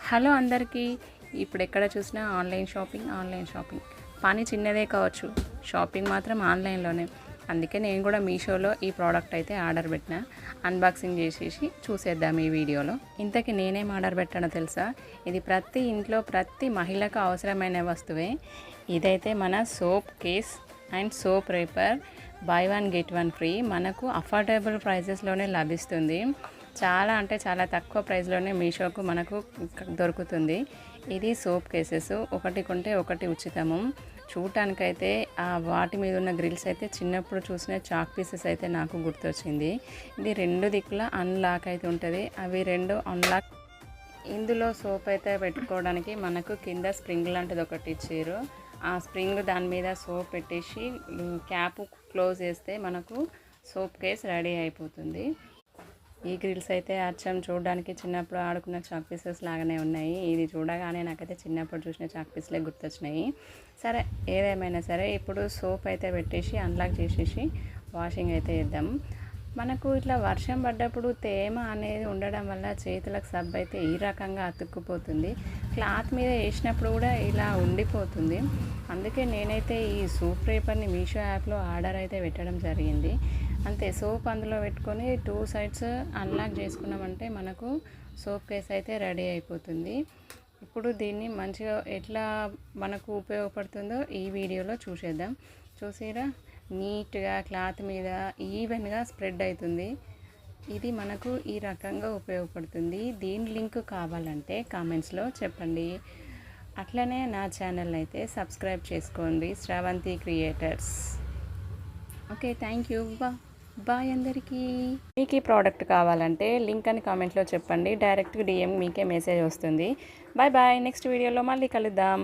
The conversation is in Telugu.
హలో అందరికీ. ఇప్పుడు ఎక్కడ చూసినా ఆన్లైన్ షాపింగ్ పని చిన్నదే కావచ్చు, షాపింగ్ మాత్రం ఆన్లైన్లోనే. అందుకే నేను కూడా మీషోలో ఈ ప్రోడక్ట్ అయితే ఆర్డర్ పెట్టిన. అన్బాక్సింగ్ చేసేసి చూసేద్దాం ఈ వీడియోలో. ఇంతకీ నేనేం ఆర్డర్ పెట్టానో తెలుసా? ఇది ప్రతి ఇంట్లో ప్రతి మహిళకు అవసరమైన వస్తువే. ఇదైతే మన soap case and soap wrapper, by one get one free. మనకు అఫోర్డబుల్ ప్రైజెస్లోనే లభిస్తుంది. చాలా అంటే చాలా తక్కువ ప్రైస్లోనే మీషోకు మనకు దొరుకుతుంది. ఇది సోప్ కేసెస్, ఒకటి కొంటే ఒకటి ఉచితము. చూడటానికైతే వాటి మీద ఉన్న గ్రిల్స్ అయితే చిన్నప్పుడు చూసిన చాక్ పీసెస్ అయితే నాకు గుర్తొచ్చింది. ఇది రెండు దిక్కుల అన్లాక్ అయితే ఉంటుంది, అవి రెండు అన్లాక్. ఇందులో సోప్ అయితే పెట్టుకోవడానికి మనకు కింద స్ప్రింగ్ లాంటిది ఒకటి ఇచ్చారు. ఆ స్ప్రింగ్ దాని మీద సోప్ పెట్టేసి క్యాప్ క్లోజ్ చేస్తే మనకు సోప్ కేస్ రెడీ అయిపోతుంది. ఈ గ్రిల్స్ అయితే అచ్చం చూడడానికి చిన్నప్పుడు ఆడుకున్న చాక్ పీసెస్ లాగానే ఉన్నాయి. ఇది చూడగానే నాకైతే చిన్నప్పుడు చూసిన చాక్ పీస్లే గుర్తొచ్చినాయి. సరే, ఏదేమైనా సరే ఇప్పుడు సోప్ అయితే పెట్టేసి అన్లాక్ చేసేసి వాషింగ్ అయితే వేద్దాం. మనకు ఇట్లా వర్షం పడ్డప్పుడు తేమ అనేది ఉండడం వల్ల చేతులకు సబ్బు అయితే ఈ రకంగా అతుక్కుపోతుంది. క్లాత్ మీద వేసినప్పుడు కూడా ఇలా ఉండిపోతుంది. అందుకే నేనైతే ఈ సోప్ పేపర్ని మీషో యాప్లో ఆర్డర్ అయితే పెట్టడం జరిగింది. అంతే, సోప్ అందులో పెట్టుకొని 2 సైడ్స్ అన్లాక్ చేసుకున్నామంటే మనకు సోప్ కేస్ అయితే రెడీ అయిపోతుంది. ఇప్పుడు దీన్ని మంచిగా ఎట్లా మనకు ఉపయోగపడుతుందో ఈ వీడియోలో చూసేద్దాం. చూసిరా, నీట్గా క్లాత్ మీద ఈవెన్గా స్ప్రెడ్ అవుతుంది. ఇది మనకు ఈ రకంగా ఉపయోగపడుతుంది. దీని లింక్ కావాలంటే కామెంట్స్లో చెప్పండి. అట్లనే నా ఛానల్ అయితే సబ్స్క్రైబ్ చేసుకోండి, Sravanthi creators. Okay, thank you. Bye అందరికీ. మీకు ఈ ప్రోడక్ట్ కావాలంటే లింక్ అని కామెంట్లో చెప్పండి, డైరెక్ట్గా DM మీకే మెసేజ్ వస్తుంది. Bye bye. నెక్స్ట్ వీడియోలో మళ్ళీ కలుద్దాం.